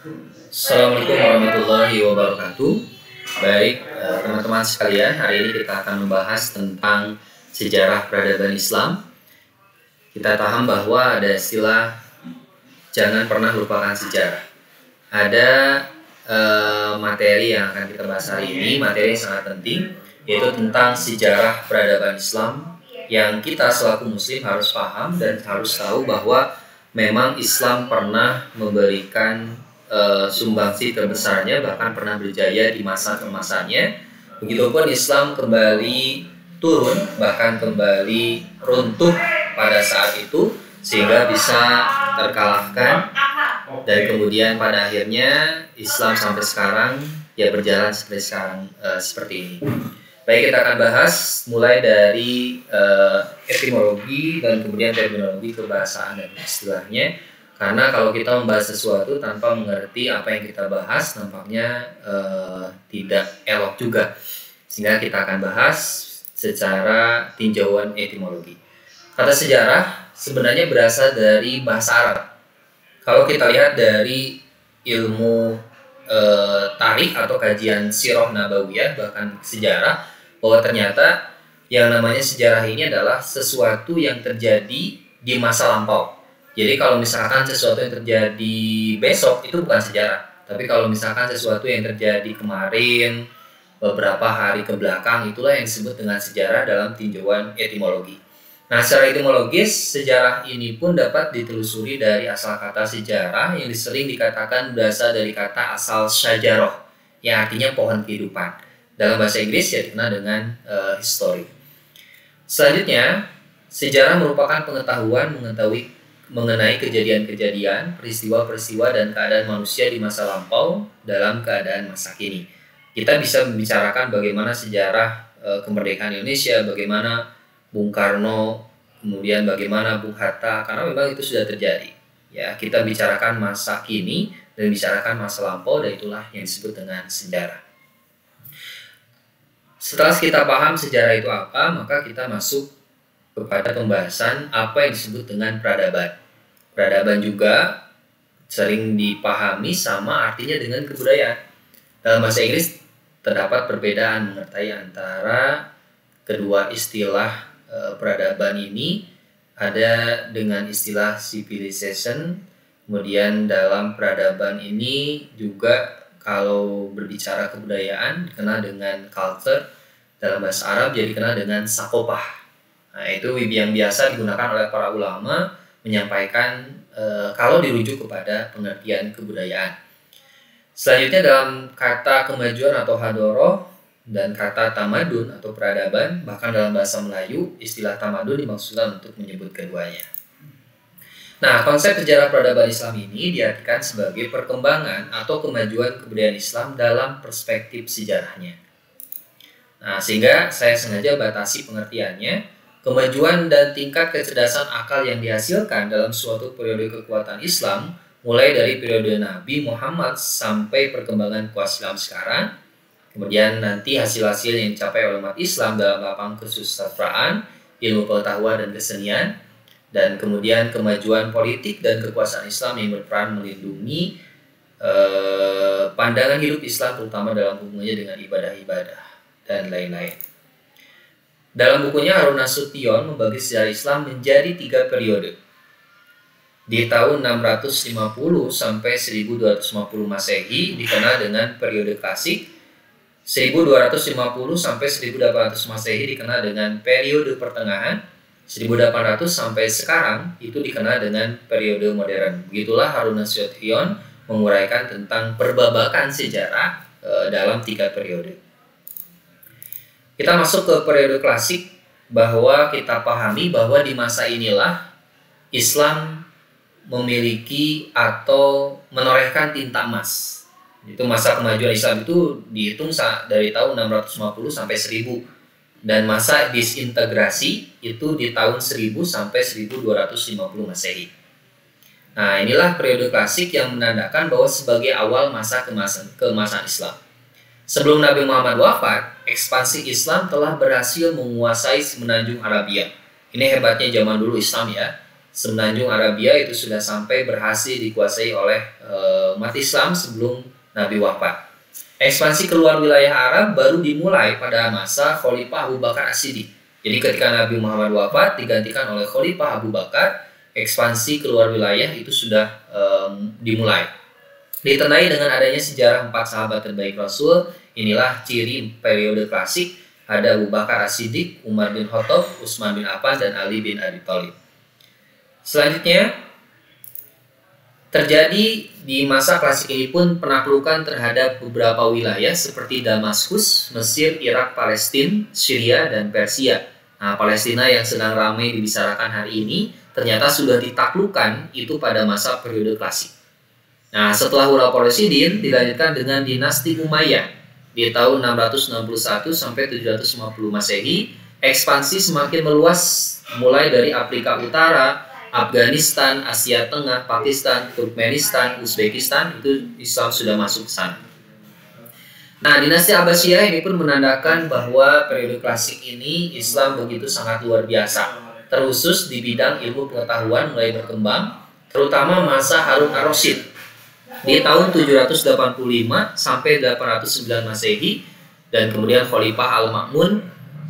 Assalamualaikum warahmatullahi wabarakatuh. Baik, teman-teman sekalian, hari ini kita akan membahas tentang sejarah peradaban Islam. Kita paham bahwa ada istilah jangan pernah lupakan sejarah. Ada materi yang akan kita bahas hari ini, materi yang sangat penting, yaitu tentang sejarah peradaban Islam yang kita selaku muslim harus paham dan harus tahu bahwa memang Islam pernah memberikan sumbangsi terbesarnya, bahkan pernah berjaya di masa keemasannya. Begitupun Islam kembali turun, bahkan kembali runtuh pada saat itu, sehingga bisa terkalahkan. Dan kemudian pada akhirnya Islam sampai sekarang ya berjalan seperti sekarang, seperti ini. Baik, kita akan bahas mulai dari etimologi dan kemudian terminologi kebahasaan dan istilahnya. Karena kalau kita membahas sesuatu tanpa mengerti apa yang kita bahas, nampaknya tidak elok juga. Sehingga kita akan bahas secara tinjauan etimologi. Kata sejarah sebenarnya berasal dari bahasa Arab. Kalau kita lihat dari ilmu tarikh atau kajian sirah nabawiyah, bahkan sejarah, bahwa ternyata yang namanya sejarah ini adalah sesuatu yang terjadi di masa lampau. Jadi kalau misalkan sesuatu yang terjadi besok itu bukan sejarah. Tapi kalau misalkan sesuatu yang terjadi kemarin, beberapa hari ke belakang, itulah yang disebut dengan sejarah dalam tinjauan etimologi. Nah, secara etimologis, sejarah ini pun dapat ditelusuri dari asal kata sejarah yang sering dikatakan berasal dari kata asal syajarah, yang artinya pohon kehidupan. Dalam bahasa Inggris ya dikenal dengan history. Selanjutnya, sejarah merupakan pengetahuan mengenai kejadian-kejadian, peristiwa-peristiwa dan keadaan manusia di masa lampau dalam keadaan masa kini. Kita bisa membicarakan bagaimana sejarah kemerdekaan Indonesia, bagaimana Bung Karno, kemudian bagaimana Bung Hatta, karena memang itu sudah terjadi. Ya, kita bicarakan masa kini dan bicarakan masa lampau, dan itulah yang disebut dengan sejarah. Setelah kita paham sejarah itu apa, maka kita masuk kepada pembahasan apa yang disebut dengan peradaban. Peradaban juga sering dipahami sama artinya dengan kebudayaan. Dalam bahasa Inggris terdapat perbedaan mengerti antara kedua istilah peradaban ini. Ada dengan istilah civilization, kemudian dalam peradaban ini juga kalau berbicara kebudayaan dikenal dengan culture, dalam bahasa Arab jadi dikenal dengan sakopah. Nah, itu yang biasa digunakan oleh para ulama menyampaikan kalau dirujuk kepada pengertian kebudayaan. Selanjutnya dalam kata kemajuan atau hadoroh dan kata tamadun atau peradaban, bahkan dalam bahasa Melayu istilah tamadun dimaksudkan untuk menyebut keduanya. Nah, konsep sejarah peradaban Islam ini diartikan sebagai perkembangan atau kemajuan kebudayaan Islam dalam perspektif sejarahnya. Nah, sehingga saya sengaja batasi pengertiannya. Kemajuan dan tingkat kecerdasan akal yang dihasilkan dalam suatu periode kekuatan Islam, mulai dari periode Nabi Muhammad sampai perkembangan kuasa Islam sekarang, kemudian nanti hasil-hasil yang dicapai oleh umat Islam dalam lapang kesusastraan, ilmu pengetahuan dan kesenian, dan kemudian kemajuan politik dan kekuasaan Islam yang berperan melindungi pandangan hidup Islam, terutama dalam hubungannya dengan ibadah-ibadah dan lain-lain. Dalam bukunya Harun Nasution membagi sejarah Islam menjadi 3 periode. Di tahun 650 sampai 1250 Masehi dikenal dengan periode klasik. 1250 sampai 1800 Masehi dikenal dengan periode pertengahan. 1800 sampai sekarang itu dikenal dengan periode modern. Begitulah Harun Nasution menguraikan tentang perbabakan sejarah dalam 3 periode. Kita masuk ke periode klasik, bahwa kita pahami bahwa di masa inilah Islam memiliki atau menorehkan tinta emas. Itu masa kemajuan Islam itu dihitung dari tahun 650 sampai 1000, dan masa disintegrasi itu di tahun 1000 sampai 1250 Masehi. Nah, inilah periode klasik yang menandakan bahwa sebagai awal masa keemasan Islam. Sebelum Nabi Muhammad wafat, ekspansi Islam telah berhasil menguasai semenanjung Arabia. Ini hebatnya zaman dulu Islam ya. semenanjung Arabia itu sudah sampai berhasil dikuasai oleh umat Islam sebelum Nabi wafat. Ekspansi keluar wilayah Arab baru dimulai pada masa Khalifah Abu Bakar As-Siddiq. Jadi ketika Nabi Muhammad wafat digantikan oleh Khalifah Abu Bakar, ekspansi keluar wilayah itu sudah dimulai. Ditandai dengan adanya sejarah 4 sahabat terbaik Rasul. Inilah ciri periode klasik. Ada Abu Bakar As-Siddiq, Umar bin Khattab, Utsman bin Affan, dan Ali bin Abi Thalib. Selanjutnya, terjadi di masa klasik ini pun penaklukan terhadap beberapa wilayah seperti Damaskus, Mesir, Irak, Palestina, Syria, dan Persia. Nah, Palestina yang sedang ramai dibicarakan hari ini ternyata sudah ditaklukkan itu pada masa periode klasik. Nah, setelah Khulafaur Rasyidin dilanjutkan dengan dinasti Umayyah di tahun 661 sampai 750 Masehi. Ekspansi semakin meluas mulai dari Afrika Utara, Afghanistan, Asia Tengah, Pakistan, Turkmenistan, Uzbekistan, itu Islam sudah masuk ke sana. Nah, dinasti Abbasiyah ini pun menandakan bahwa periode klasik ini Islam begitu sangat luar biasa, terkhusus di bidang ilmu pengetahuan mulai berkembang, terutama masa Harun ar-Rasyid di tahun 785 sampai 809 Masehi, dan kemudian Khalifah Al-Ma'mun.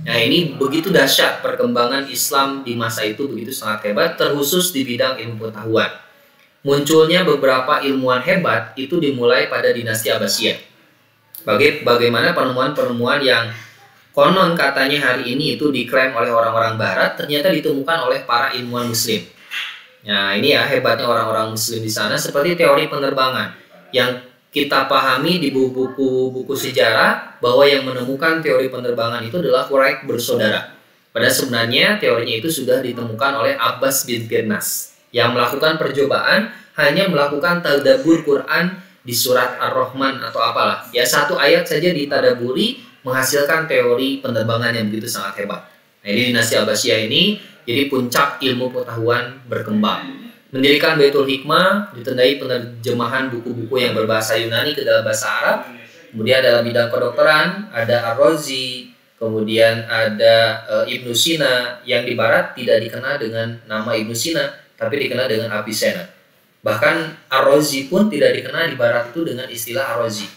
Nah, ini begitu dahsyat perkembangan Islam di masa itu, begitu sangat hebat, terkhusus di bidang ilmu pengetahuan. Munculnya beberapa ilmuwan hebat itu dimulai pada dinasti Abbasiyah. Bagaimana penemuan-penemuan yang konon katanya hari ini itu diklaim oleh orang-orang Barat ternyata ditemukan oleh para ilmuwan Muslim. Nah, ini ya hebatnya orang-orang Muslim di sana, seperti teori penerbangan yang kita pahami di buku-buku sejarah bahwa yang menemukan teori penerbangan itu adalah Quraisy bersaudara. Padahal sebenarnya teorinya itu sudah ditemukan oleh Abbas bin Firnas yang melakukan percobaan hanya melakukan tadabbur Quran di surat Ar-Rahman atau apalah. Ya, satu ayat saja ditadaburi menghasilkan teori penerbangan yang begitu sangat hebat. Nah, ini dinasti Abbasiyah ini jadi puncak ilmu pengetahuan berkembang. Mendirikan Baitul Hikmah, ditandai penerjemahan buku-buku yang berbahasa Yunani ke dalam bahasa Arab. Kemudian dalam bidang kedokteran ada Ar-Razi, kemudian ada Ibnu Sina, yang di Barat tidak dikenal dengan nama Ibnu Sina, tapi dikenal dengan Avicenna. Bahkan Ar-Razi pun tidak dikenal di Barat itu dengan istilah Ar-Razi.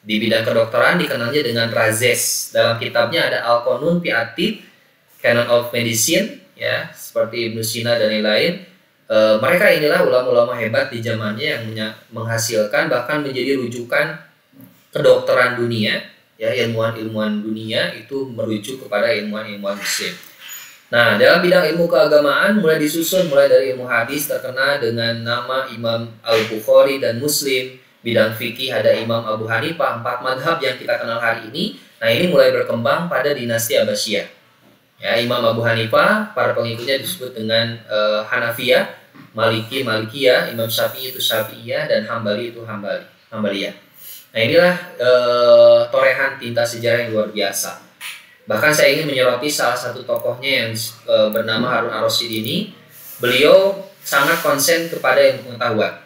Di bidang kedokteran dikenalnya dengan Razes. Dalam kitabnya ada Al-Qanun fi Atib, Canon of Medicine, ya, seperti Ibnu Sina dan lain-lain. Mereka inilah ulama-ulama hebat di zamannya yang menghasilkan bahkan menjadi rujukan kedokteran dunia, ya, ilmuwan-ilmuwan dunia itu merujuk kepada ilmuwan-ilmuwan Muslim. Nah, dalam bidang ilmu keagamaan mulai disusun mulai dari ilmu hadis terkenal dengan nama Imam Al-Bukhari dan Muslim. Bidang fikih ada Imam Abu Hanifah, 4 madhab yang kita kenal hari ini. Nah, ini mulai berkembang pada dinasti Abbasiyah. Ya, Imam Abu Hanifah, para pengikutnya disebut dengan Hanafiyah, Maliki Malikiyah, Imam Syafi'i itu Syafi'iyah, dan Hambali itu Hambaliyah. Nah, inilah torehan tinta sejarah yang luar biasa. Bahkan saya ingin menyoroti salah satu tokohnya yang bernama Harun ar-Rasyid ini. Beliau sangat konsen kepada ilmu pengetahuan.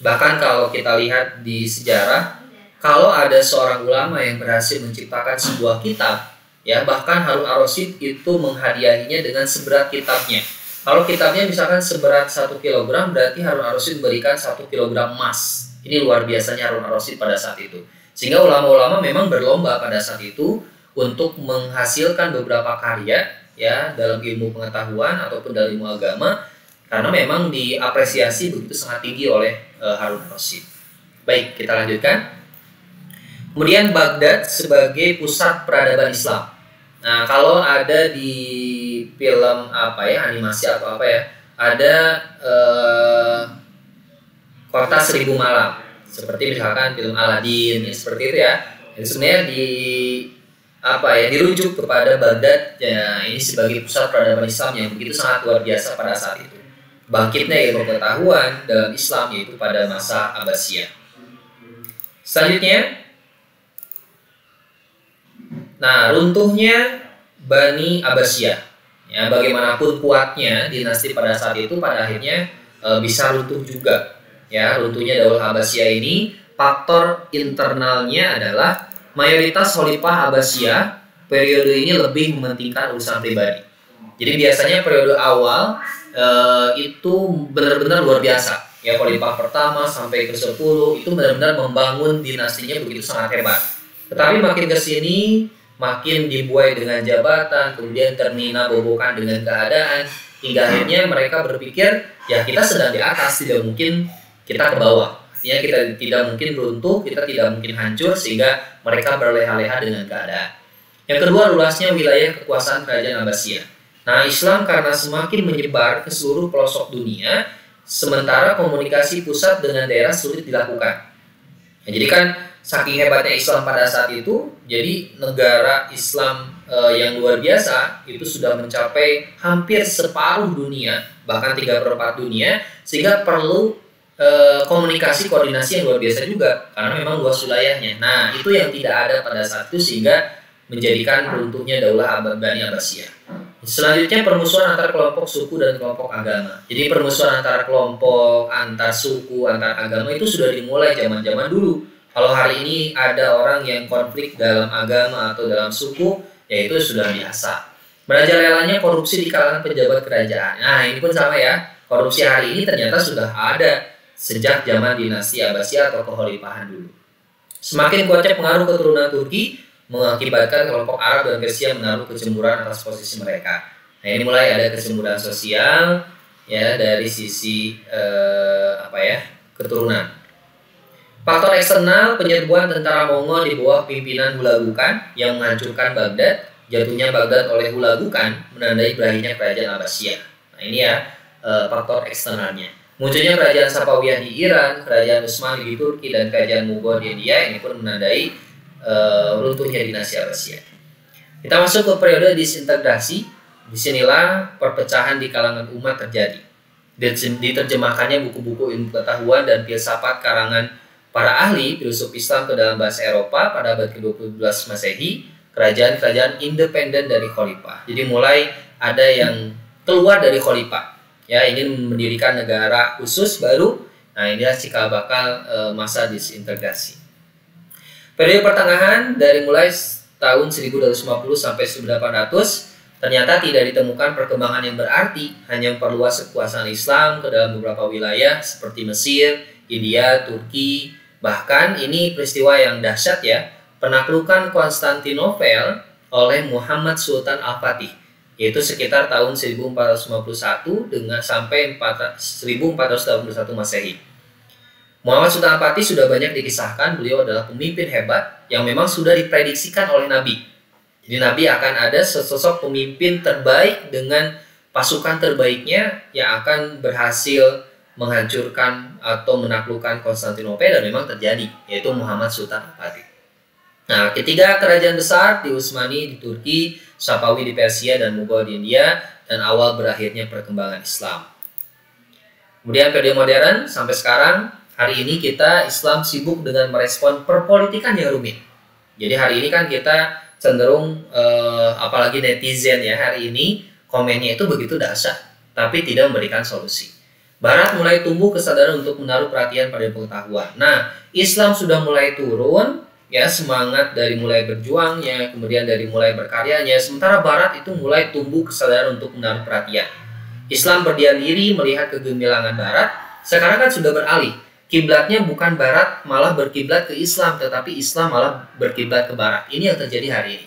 Bahkan kalau kita lihat di sejarah, kalau ada seorang ulama yang berhasil menciptakan sebuah kitab, ya, bahkan Harun ar-Rasyid itu menghadiahinya dengan seberat kitabnya. Kalau kitabnya misalkan seberat 1 kg, berarti Harun ar-Rasyid memberikan 1 kg emas. Ini luar biasanya Harun ar-Rasyid pada saat itu. Sehingga ulama-ulama memang berlomba pada saat itu untuk menghasilkan beberapa karya, ya, dalam ilmu pengetahuan ataupun dalam ilmu agama, karena memang diapresiasi begitu sangat tinggi oleh Harun ar-Rasyid. Baik, kita lanjutkan. Kemudian Baghdad sebagai pusat peradaban Islam. Nah, kalau ada di film animasi atau ada Kota Seribu Malam, seperti misalkan film Aladdin, ya, seperti itu ya. Jadi sebenarnya dirujuk kepada Baghdad, ya, ini sebagai pusat peradaban Islam yang begitu sangat luar biasa pada saat itu. Bangkitnya ilmu pengetahuan dalam Islam yaitu pada masa Abbasiyah. Selanjutnya, nah, runtuhnya Bani Abbasiyah. Ya, bagaimanapun kuatnya dinasti pada saat itu, pada akhirnya bisa runtuh juga. Ya, runtuhnya Daulah Abbasiyah ini faktor internalnya adalah mayoritas Khalifah Abbasiyah periode ini lebih mementingkan urusan pribadi. Jadi biasanya periode awal itu benar-benar luar biasa. Ya, Khalifah pertama sampai ke-10 itu benar-benar membangun dinastinya begitu sangat hebat. Tetapi makin ke sini makin dibuai dengan jabatan, kemudian termina bobokan dengan keadaan, hingga akhirnya mereka berpikir, ya kita sedang di atas, tidak mungkin kita ke bawah. Artinya kita tidak mungkin runtuh, kita tidak mungkin hancur, sehingga mereka berleha-leha dengan keadaan. Yang kedua, luasnya wilayah kekuasaan kerajaan Abbasiyah. Nah, Islam karena semakin menyebar ke seluruh pelosok dunia, sementara komunikasi pusat dengan daerah sulit dilakukan. Nah, jadi kan saking hebatnya Islam pada saat itu, jadi negara Islam yang luar biasa itu sudah mencapai hampir separuh dunia, bahkan 3/4 dunia, sehingga perlu komunikasi koordinasi yang luar biasa juga karena memang luas wilayahnya. Nah, itu yang tidak ada pada saat itu sehingga menjadikan runtuhnya Daulah Bani Abbasiyah. Selanjutnya permusuhan antar kelompok suku dan kelompok agama. Jadi permusuhan antara kelompok, antar suku, antar agama itu sudah dimulai zaman-zaman dulu. Kalau hari ini ada orang yang konflik dalam agama atau dalam suku, ya itu sudah biasa. Merajalelanya korupsi di kalangan pejabat kerajaan. Nah, ini pun sama ya. Korupsi hari ini ternyata sudah ada sejak zaman dinasti Abbasiyah atau kekhalifahan dulu. Semakin kuatnya pengaruh keturunan Turki mengakibatkan kelompok Arab dan Persia menaruh kecemburuan atas posisi mereka. Nah, ini mulai ada kecemburuan sosial ya dari sisi keturunan. Faktor eksternal, penyerbuan tentara Mongol di bawah pimpinan Hulagu Khan yang menghancurkan Baghdad. Jatuhnya Baghdad oleh Hulagu Khan menandai berakhirnya kerajaan Abbasiyah. Nah, ini ya faktor eksternalnya. Munculnya kerajaan Safawiyah di Iran, kerajaan Utsmani di Turki, dan kerajaan Mughal di India, ini pun menandai runtuhnya dinasti Abbasiyah. Kita masuk ke periode disintegrasi. Disinilah perpecahan di kalangan umat terjadi. Diterjemahkannya buku-buku ilmu pengetahuan dan filsafat karangan para ahli filsuf Islam ke dalam bahasa Eropa pada abad ke-12 Masehi, kerajaan-kerajaan independen dari khalifah. Jadi mulai ada yang keluar dari khalifah, ya ingin mendirikan negara khusus baru. Nah, inilah cikal bakal masa disintegrasi. Periode pertengahan dari mulai tahun 1250 sampai 1800 ternyata tidak ditemukan perkembangan yang berarti, hanya memperluas kekuasaan Islam ke dalam beberapa wilayah seperti Mesir, India, Turki. Bahkan ini peristiwa yang dahsyat ya, penaklukan Konstantinopel oleh Muhammad Sultan Al-Fatih, yaitu sekitar tahun 1451 dengan sampai 1481 Masehi. Muhammad Sultan Al-Fatih sudah banyak dikisahkan, beliau adalah pemimpin hebat yang memang sudah diprediksikan oleh Nabi. Jadi Nabi akan ada sesosok pemimpin terbaik dengan pasukan terbaiknya yang akan berhasil menghancurkan atau menaklukkan Konstantinopel, dan memang terjadi, yaitu Muhammad Sultan Al-Fatih. Nah, ketiga kerajaan besar di Utsmani di Turki, Safawi di Persia, dan Mughal di India, dan awal berakhirnya perkembangan Islam. Kemudian periode modern sampai sekarang. Hari ini kita Islam sibuk dengan merespon perpolitikan yang rumit. Jadi hari ini kan kita cenderung apalagi netizen ya, hari ini komennya itu begitu dahsyat, tapi tidak memberikan solusi. Barat mulai tumbuh kesadaran untuk menaruh perhatian pada pengetahuan. Nah, Islam sudah mulai turun ya, semangat dari mulai berjuangnya, kemudian dari mulai berkaryanya, sementara Barat itu mulai tumbuh kesadaran untuk menaruh perhatian. Islam berdiam diri melihat kegemilangan Barat, sekarang kan sudah beralih. Kiblatnya bukan Barat malah berkiblat ke Islam, tetapi Islam malah berkiblat ke Barat. Ini yang terjadi hari ini.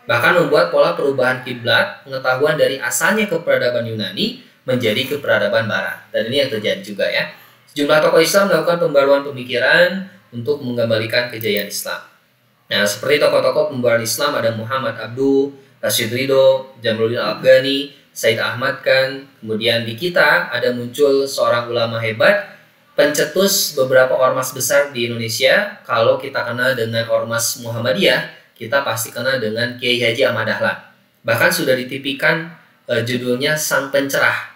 Bahkan membuat pola perubahan kiblat, pengetahuan dari asalnya ke peradaban Yunani menjadi ke peradaban Barat. Dan ini yang terjadi juga ya. Sejumlah tokoh Islam melakukan pembaruan pemikiran untuk mengembalikan kejayaan Islam. Nah, seperti tokoh-tokoh pembaruan Islam ada Muhammad Abduh, Rashid Ridho, Jamaluddin Al-Afghani, Said Ahmad Khan. Kemudian di kita ada muncul seorang ulama hebat, pencetus beberapa ormas besar di Indonesia. Kalau kita kenal dengan Ormas Muhammadiyah, kita pasti kenal dengan Kiai Haji Ahmad Dahlan. Bahkan sudah ditipikan judulnya Sang Pencerah.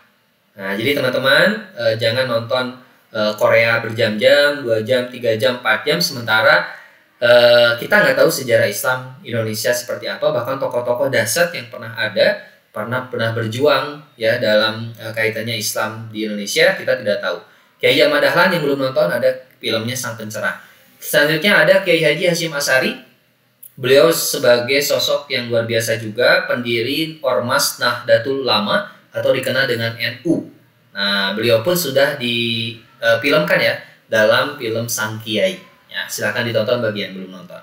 Nah, jadi teman-teman jangan nonton Korea berjam-jam, 2 jam, 3 jam, 4 jam, sementara kita nggak tahu sejarah Islam Indonesia seperti apa. Bahkan tokoh-tokoh dahsyat yang pernah ada, pernah berjuang ya dalam kaitannya Islam di Indonesia, kita tidak tahu. Kiai Ahmad Dahlan yang belum nonton, ada filmnya Sang Pencerah. Selanjutnya ada Kiai Haji Hashim Asy'ari. Beliau sebagai sosok yang luar biasa juga, pendiri Ormas Nahdlatul Ulama atau dikenal dengan NU. Nah, beliau pun sudah difilmkan ya dalam film Sang Kiai. Ya, silakan ditonton bagi yang belum nonton.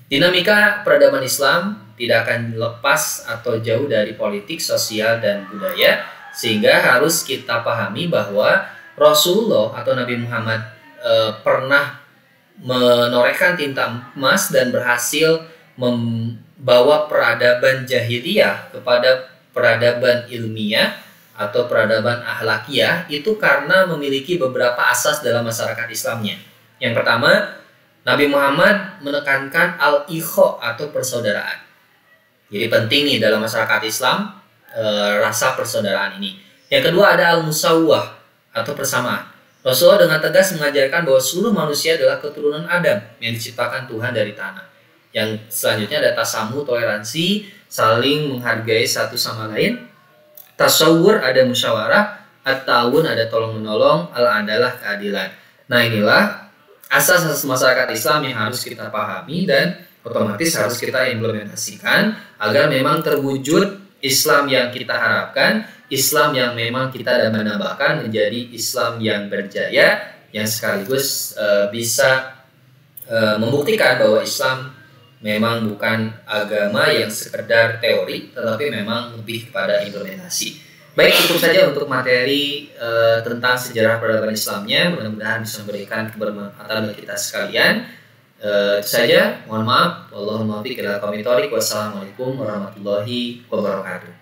Dinamika peradaban Islam tidak akan lepas atau jauh dari politik, sosial, dan budaya, sehingga harus kita pahami bahwa Rasulullah atau Nabi Muhammad pernah menorehkan tinta emas dan berhasil membawa peradaban jahiliyah kepada peradaban ilmiah atau peradaban akhlakiyah, itu karena memiliki beberapa asas dalam masyarakat Islamnya. Yang pertama, Nabi Muhammad menekankan al-ikho atau persaudaraan. Jadi penting nih dalam masyarakat Islam rasa persaudaraan ini. Yang kedua ada al-musawwah atau persamaan. Rasulullah dengan tegas mengajarkan bahwa seluruh manusia adalah keturunan Adam yang diciptakan Tuhan dari tanah. Yang selanjutnya ada tasamu, toleransi, saling menghargai satu sama lain. Tasawur ada musyawarah, at-ta'awun ada tolong menolong, al-adalah keadilan. Nah, inilah asas-asas masyarakat Islam yang harus kita pahami dan otomatis harus kita implementasikan agar memang terwujud Islam yang kita harapkan, Islam yang memang kita dambakan menjadi Islam yang berjaya, yang sekaligus bisa membuktikan bahwa Islam memang bukan agama yang sekedar teori, tetapi memang lebih kepada implementasi. Baik, cukup saja untuk materi tentang sejarah peradaban Islamnya. Mudah-mudahan bisa memberikan kebermanfaatan bagi kita sekalian. Itu saja. Mohon maaf. Wassalamualaikum warahmatullahi wabarakatuh.